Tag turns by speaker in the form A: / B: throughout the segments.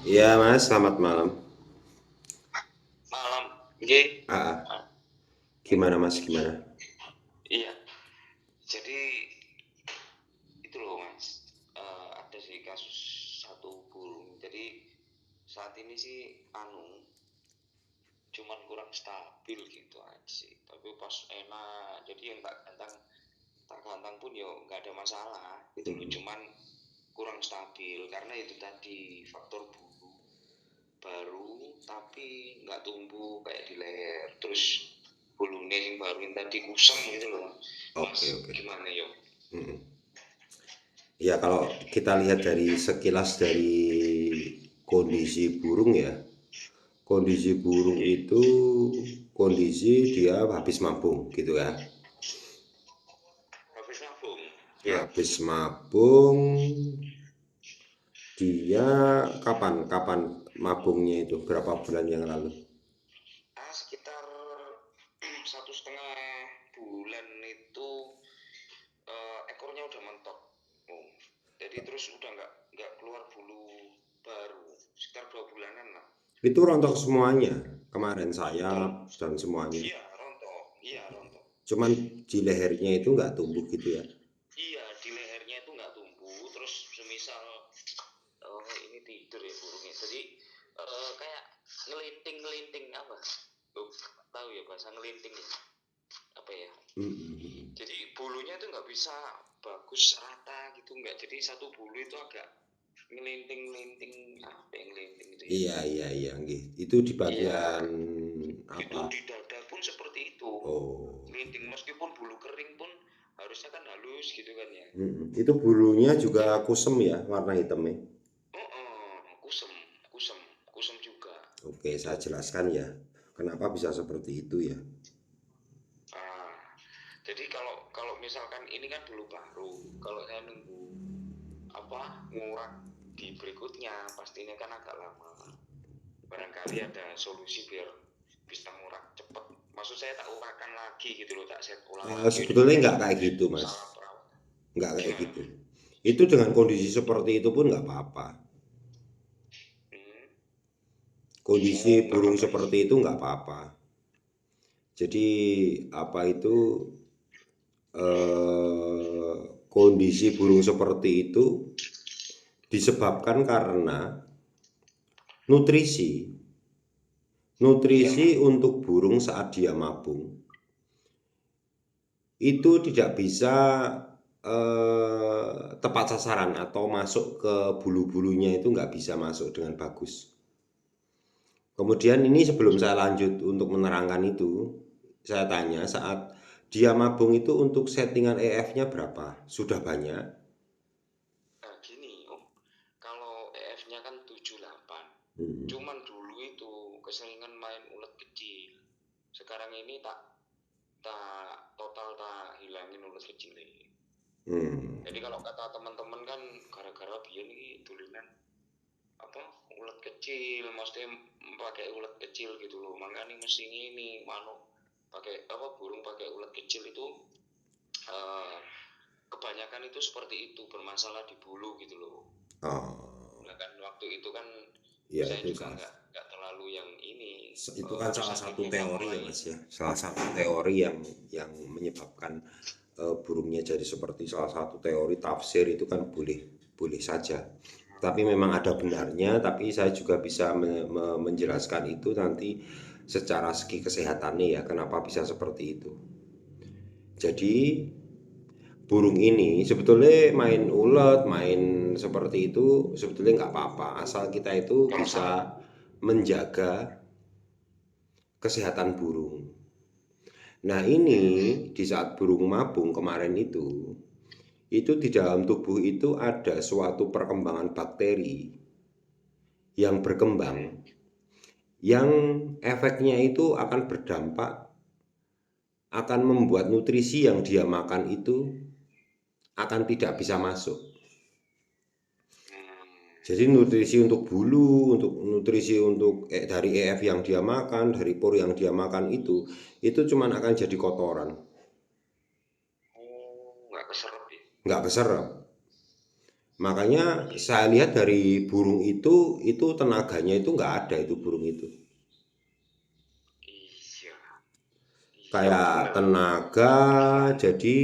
A: Iya Mas, selamat malam.
B: Malam, nggih.
A: Ah,
B: Ah,
A: gimana Mas, gimana?
B: iya. Jadi itu loh Mas, ada sih kasus satu burung. Jadi saat ini sih cuman kurang stabil gitu aja sih. Tapi pas enak, jadi yang tak gantang pun yo nggak ada masalah gitu loh.
A: Mm-mm.
B: Cuman kurang stabil karena itu tadi faktor bulu baru tapi nggak tumbuh kayak di leher. Terus bulunya yang baru yang tadi kusam gitu loh. Mas,
A: Oke, oke.
B: gimana yo?
A: Mm-mm. Ya kalau kita lihat dari sekilas dari kondisi burung ya, kondisi burung itu kondisi dia habis mabung gitu ya.
B: Hafiz nabung. Ya.
A: Habis mabung, dia kapan kapan mabungnya itu berapa bulan yang lalu?
B: Sekitar 1,5 bulan itu ekornya udah mentok. Oh. Jadi terus udah nggak keluar bulu baru. Sekitar 2 bulanan lah.
A: Itu rontok semuanya kemarin
B: Itu
A: sayap dan semuanya.
B: iya rontok, iya rontok.
A: Cuman di lehernya itu nggak tumbuh gitu ya.
B: Iya di lehernya itu nggak tumbuh. Terus semisal ini tidur ya burungnya. Jadi kayak ngelinting-ngelinting apa? Oh, tahu ya bahasa ngelinting ya? Apa ya?
A: Mm-mm.
B: Jadi bulunya itu nggak bisa bagus rata gitu nggak, jadi satu bulu itu agak ngelinting-ngelinting, apa yang ngelinting itu ya.
A: Iya, iya, iya, nggih. Itu di
B: Iya,
A: bagian
B: itu
A: apa?
B: di dada pun seperti itu,
A: Oh,
B: ngelinting meskipun bulu kering pun harusnya kan halus gitu kan ya.
A: itu bulunya juga
B: Ya,
A: kusem ya, warna hitamnya.
B: oh, kusem, kusem, kusem juga
A: Oke,
B: itu.
A: saya jelaskan ya. Kenapa bisa seperti itu ya?
B: ah jadi kalau kalau misalkan ini kan bulu baru, kalau saya nunggu apa ngurak di berikutnya pastinya kan agak lama. Barangkali ada solusi biar bisa ngurak cepet. Maksud saya tak urakan lagi gitu loh, tak set ulang lagi.
A: Sebetulnya
B: Mungkin
A: nggak kayak gitu, Mas.
B: salah perawatan.
A: Nggak kayak
B: Gimana?
A: gitu. Itu dengan kondisi seperti itu pun nggak apa-apa.
B: Hmm.
A: Kondisi
B: Oh, nggak
A: burung
B: apa-apa ya.
A: seperti itu nggak apa-apa. Jadi apa itu eh, kondisi burung seperti itu disebabkan karena nutrisi.
B: Iya.
A: Nutrisi untuk burung saat dia mabung itu tidak bisa tepat sasaran atau masuk ke bulu-bulunya itu nggak bisa masuk dengan bagus. Kemudian ini sebelum saya lanjut untuk menerangkan itu, saya tanya saat dia mabung itu untuk settingan EF-nya berapa? Sudah banyak?
B: Nah, gini, Om. Kalau EF-nya kan 78.
A: Hmm.
B: Cuman dulu itu keseringan main ulet kecil. Sekarang ini tak tak total tak hilangin ulet kecil nih.
A: Hmm.
B: Jadi kalau kata teman-teman kan gara-gara biyen iki dolinan apa ulet kecil, maksudnya pakai ulet kecil gitu loh, makanya mesti ini manuk pakai apa burung pakai ulet kecil itu eh, kebanyakan itu seperti itu bermasalah di bulu gitu loh.
A: Oh,
B: Nah kan waktu itu kan
A: ya
B: saya
A: itu
B: juga
A: salah.
B: nggak terlalu yang ini
A: Itu kan
B: terus
A: salah satu
B: akhirnya kan
A: teori ya
B: mulai
A: Mas ya. Salah satu teori yang menyebabkan burungnya jadi seperti salah satu teori tafsir itu kan boleh boleh saja. Tapi memang ada benarnya, tapi saya juga bisa menjelaskan itu nanti secara segi kesehatannya ya, kenapa bisa seperti itu. Jadi burung ini sebetulnya main ulet, main seperti itu sebetulnya nggak apa-apa, asal kita itu
B: kalau saya
A: bisa menjaga kesehatan burung. Nah ini di saat burung mabung kemarin itu di dalam tubuh itu ada suatu perkembangan bakteri yang berkembang, yang efeknya itu akan berdampak, akan membuat nutrisi yang dia makan itu akan tidak bisa masuk. Jadi nutrisi untuk bulu, untuk nutrisi untuk dari EF yang dia makan, dari por yang dia makan itu cuman akan jadi kotoran,
B: nggak keserap ya.
A: nggak keserap. Makanya saya lihat dari burung itu tenaganya itu nggak ada itu burung itu.
B: Iya, iya
A: Kayak
B: bener.
A: tenaga, jadi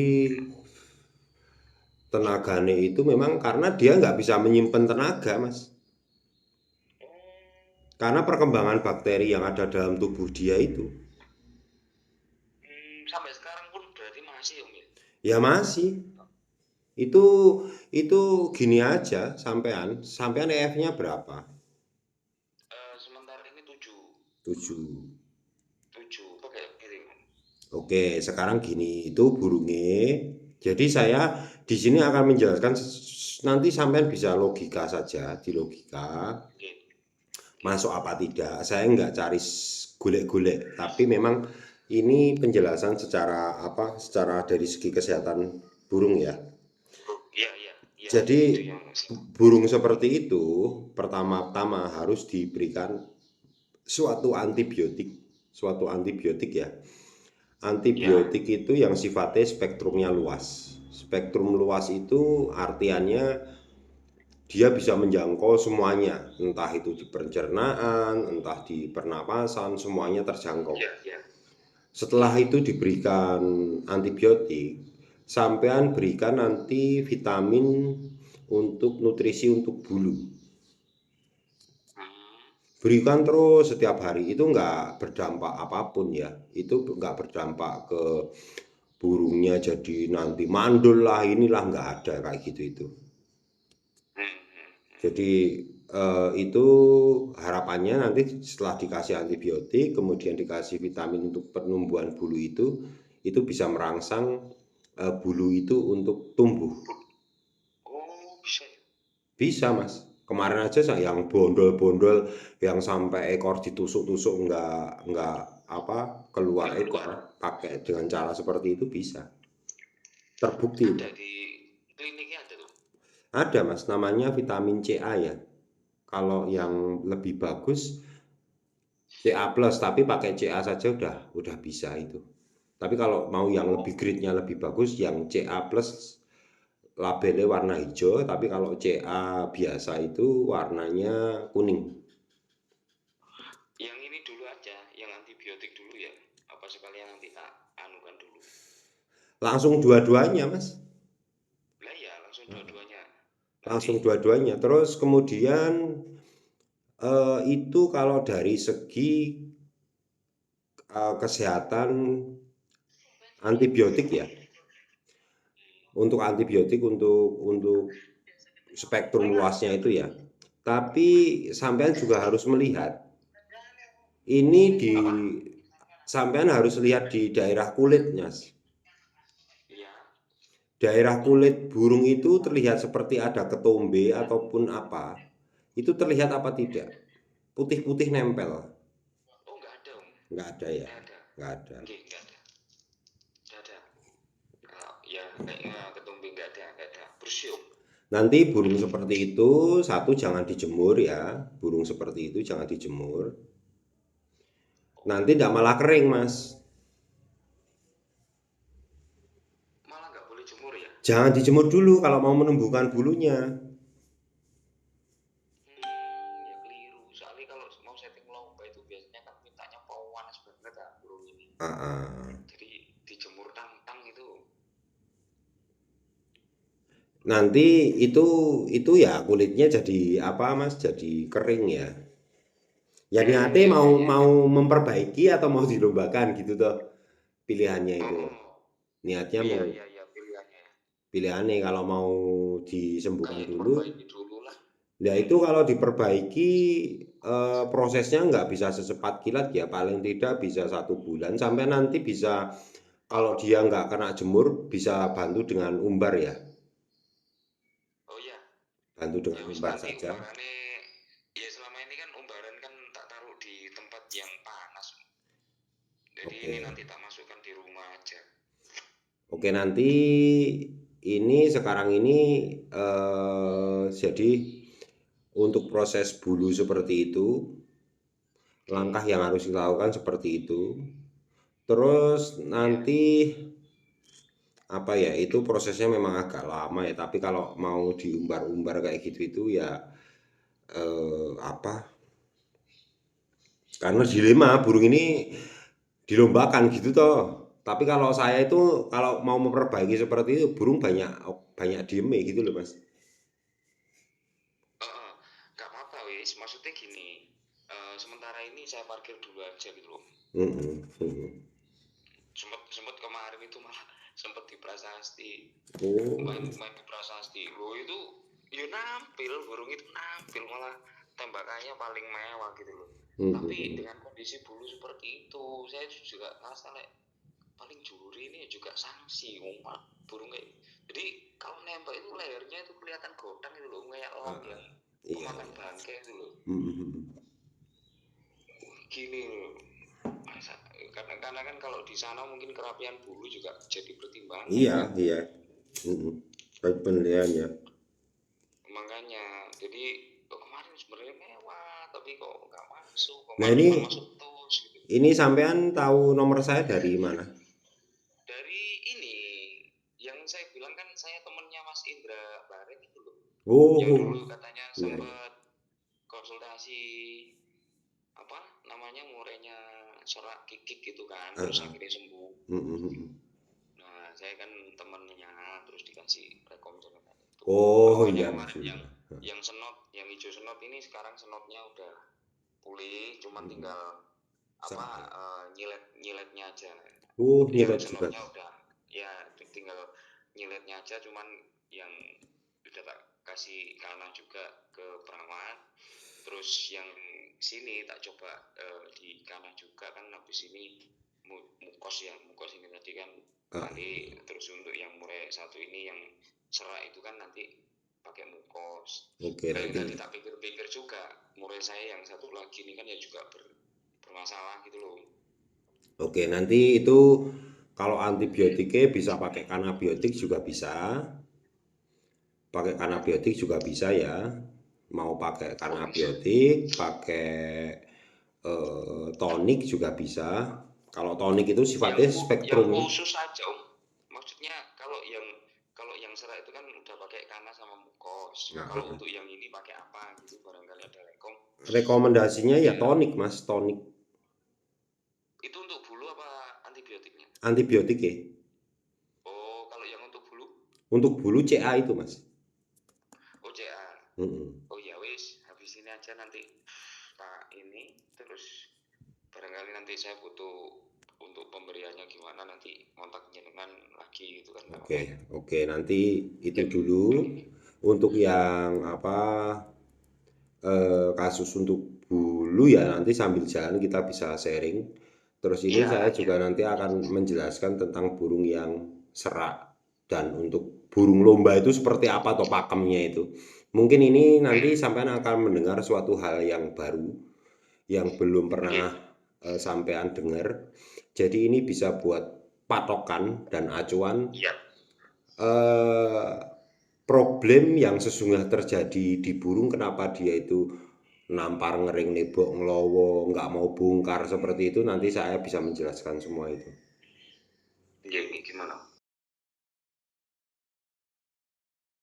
A: tenaganya itu memang karena dia nggak bisa menyimpan tenaga, Mas.
B: Oh,
A: Karena perkembangan bakteri yang ada dalam tubuh dia itu.
B: sampai sekarang pun berarti masih Om ya?
A: Ya masih. Itu itu gini aja, sampean EF-nya berapa?
B: Sementara ini 7,
A: 7.
B: 7 pakai piring.
A: Oke, sekarang gini, itu burungnya. Jadi saya di sini akan menjelaskan nanti sampean bisa logika saja, di logika
B: Oke, oke.
A: masuk apa tidak. Saya nggak cari golek-golek, tapi memang ini penjelasan secara apa? Secara dari segi kesehatan burung ya.
B: Iya, iya, iya.
A: Jadi
B: Itu yang
A: burung seperti itu pertama-tama harus diberikan suatu antibiotik ya.
B: ya,
A: Antibiotik itu yang sifatnya spektrumnya luas. Spektrum luas itu artiannya dia bisa menjangkau semuanya, entah itu di pencernaan, entah di pernapasan, semuanya terjangkau.
B: iya, iya.
A: Setelah itu diberikan antibiotik, sampean berikan nanti vitamin untuk nutrisi untuk bulu.
B: Hmm,
A: Berikan terus setiap hari, itu nggak berdampak apapun ya, itu nggak berdampak ke burungnya jadi nanti mandul lah inilah, nggak ada kayak gitu itu.
B: hmm, hmm.
A: Jadi itu harapannya nanti setelah dikasih antibiotik kemudian dikasih vitamin untuk penumbuhan bulu itu bisa merangsang bulu itu untuk tumbuh.
B: Oh, bisa ya?
A: Bisa mas, kemarin aja yang bondol-bondol yang sampai ekor ditusuk-tusuk nggak apa keluar
B: Nggak
A: ekor,
B: keluar.
A: pakai dengan cara seperti itu bisa, terbukti itu.
B: Ada di kliniknya ada tuh.
A: Ada mas, namanya vitamin CA ya. Kalau yang lebih bagus CA plus, tapi pakai CA saja udah bisa itu. Tapi kalau mau yang lebih
B: Oh,
A: grade-nya lebih bagus yang CA plus, labelnya warna hijau, tapi kalau CA biasa itu warnanya kuning.
B: yang ini dulu aja, yang antibiotik dulu ya. Apa sekalian nanti tak anukan dulu.
A: Langsung dua-duanya mas,
B: Lah ya, langsung dua-duanya. Nanti,
A: langsung dua-duanya. Terus kemudian itu kalau dari segi kesehatan antibiotik ya, untuk antibiotik untuk spektrum luasnya itu ya. Tapi sampean juga harus melihat ini di
B: apa?
A: sampean harus lihat di daerah kulitnya.
B: Iya.
A: Daerah kulit burung itu terlihat seperti ada ketombe ataupun apa. Itu terlihat apa tidak? Putih-putih nempel.
B: Oh, nggak ada om.
A: Nggak ada ya?
B: Nggak ada.
A: Nggak ada.
B: Nggak ada. Nggak ada. Ya, kayaknya ketumbi nggak ada. Bersih om.
A: Nanti burung seperti itu, satu jangan dijemur ya. Burung seperti itu jangan dijemur. Nanti tidak malah kering mas.
B: Malah nggak boleh jemur ya?
A: Jangan dijemur dulu kalau mau menumbuhkan bulunya.
B: Ya keliru. Soalnya kalau mau setting lomba itu biasanya kan mintanya panas banget ya burung ini.
A: Ah, ah.
B: Jadi dijemur tang-tang itu.
A: Nanti itu ya kulitnya jadi apa mas? Jadi kering ya. Ya niatnya
B: Ya,
A: mau
B: ya, ya,
A: mau
B: ya.
A: memperbaiki atau mau dilombakan gitu toh pilihannya itu.
B: Oh,
A: Niatnya
B: iya,
A: mau
B: iya, iya pilihannya.
A: pilihannya kalau mau disembuhkan
B: Kayak
A: dulu.
B: diperbaiki dulu lah.
A: Ya itu kalau diperbaiki prosesnya nggak bisa secepat kilat ya, paling tidak bisa 1 bulan sampai nanti bisa kalau dia nggak kena jemur bisa bantu dengan umbar ya,
B: Oh iya,
A: bantu
B: ya
A: dengan
B: wis
A: umbar
B: nanti
A: saja.
B: umbarannya ya selama ini kan umbaran kan tak taruh di tempat yang panas. Jadi ini
A: Oke,
B: nanti tak masukkan di rumah aja.
A: oke nanti ini sekarang ini jadi untuk proses bulu seperti itu,
B: Oke.
A: langkah yang harus dilakukan seperti itu. Terus
B: Ya.
A: nanti apa ya, itu prosesnya memang agak lama ya, tapi kalau mau diumbar-umbar kayak gitu itu ya apa, karena dilema burung ini dilombakan gitu toh. Tapi kalau saya itu kalau mau memperbaiki seperti itu burung banyak banyak diem gitu loh Mas.
B: Heeh, nggak apa-apa wis. Maksudnya gini, sementara ini saya parkir dulu aja gitu loh.
A: Mm-mm, mm-mm.
B: Sempet sempet kemarin itu malah sempet di Prasasti, main
A: Oh,
B: main di Prasasti. Lo itu ya nampil, burung itu nampil malah tembakannya paling mewah gitu loh. Tapi
A: mm-mm.
B: dengan kondisi bulu seperti itu, saya juga ngerasa paling juri ini juga sanksi umat burung kayak. Jadi kalau nembak itu lehernya itu kelihatan godang itu loh, kayak elang
A: Ah,
B: yang
A: iya,
B: kemakan
A: iya.
B: bangkai itu loh.
A: Mm-mm.
B: Gini loh. Karena kan kalau di sana mungkin kerapian bulu juga jadi pertimbangan
A: Iya,
B: kan.
A: iya. Mm-mm. Baik penilaian ya.
B: Makanya jadi kemarin sebenarnya mewah tapi kok nggak masuk,
A: Nah
B: kemarin
A: ini
B: cuma masuk tos gitu.
A: sampean tahu nomor saya dari mana?
B: Dari ini yang saya bilang kan saya temennya Mas Indra Baret itu loh,
A: Oh,
B: yang dulu katanya
A: iya, iya.
B: sempat konsultasi apa namanya murenya serak kikik gitu kan,
A: Ah,
B: terus
A: ah.
B: akhirnya sembuh.
A: Mm-mm.
B: Nah saya kan temennya terus dikasih rekom jalan itu.
A: Oh
B: Makanya
A: iya Mas
B: kemarin
A: Indra.
B: yang senot, yang hijau senot ini sekarang senotnya udah pulih, cuman tinggal apa
A: Serai.
B: nyiletnya aja.
A: Oh,
B: Yang
A: nyilet juga.
B: senotnya udah ya tinggal nyiletnya aja, cuman yang udah tak kasih kanah juga ke perawat. Terus yang sini tak coba di kanah juga kan, habis ini mukos ini tadi kan
A: Ah,
B: balik. Terus untuk yang murai satu ini yang serak itu kan nanti pakai mukos.
A: oke
B: Nah yang
A: nanti.
B: tadi tak pikir-pikir juga, murai saya yang satu lagi ini kan ya juga bermasalah gitu loh.
A: Oke, nanti itu kalau antibiotiknya bisa pakai kanabiotik juga bisa. Pakai kanabiotik juga bisa ya. Mau pakai
B: Oh bisa.
A: kanabiotik, pakai tonik juga bisa. Kalau tonik itu
B: Yang
A: sifatnya
B: yang
A: spektrum.
B: khusus aja om. Maksudnya kalau yang serak itu kan udah pakai kana sama mukos. Nah kalau
A: Nah,
B: untuk yang ini pakai apa gitu, barangkali ada rekom.
A: rekomendasinya ya
B: Ya
A: tonik, Mas, tonik.
B: itu untuk bulu apa antibiotiknya?
A: Antibiotik ya.
B: Oh kalau yang untuk bulu?
A: Untuk bulu CA itu, Mas.
B: Oh CA.
A: Mm-mm.
B: Oh ya wis, habis ini aja nanti tak ini, terus barangkali nanti saya butuh untuk pemberiannya gimana, nanti kontak jenengan lagi gitu kan, nggak apa-apa
A: Oke,
B: ya.
A: oke, nanti itu
B: Ya,
A: dulu untuk yang apa kasus untuk bulu ya nanti sambil jalan kita bisa sharing. Terus ini
B: iya
A: saya
B: iya.
A: juga nanti akan menjelaskan tentang burung yang serak dan untuk burung lomba itu seperti apa atau pakemnya itu. Mungkin ini nanti sampean akan mendengar suatu hal yang baru yang belum
B: Oke.
A: pernah sampean dengar. Jadi ini bisa buat patokan dan acuan
B: Iya.
A: eh, problem yang sesungguhnya terjadi di burung kenapa dia itu nampar ngering nebok ngelowo nggak mau bongkar seperti itu nanti saya bisa menjelaskan semua itu.
B: Iya, ini gimana?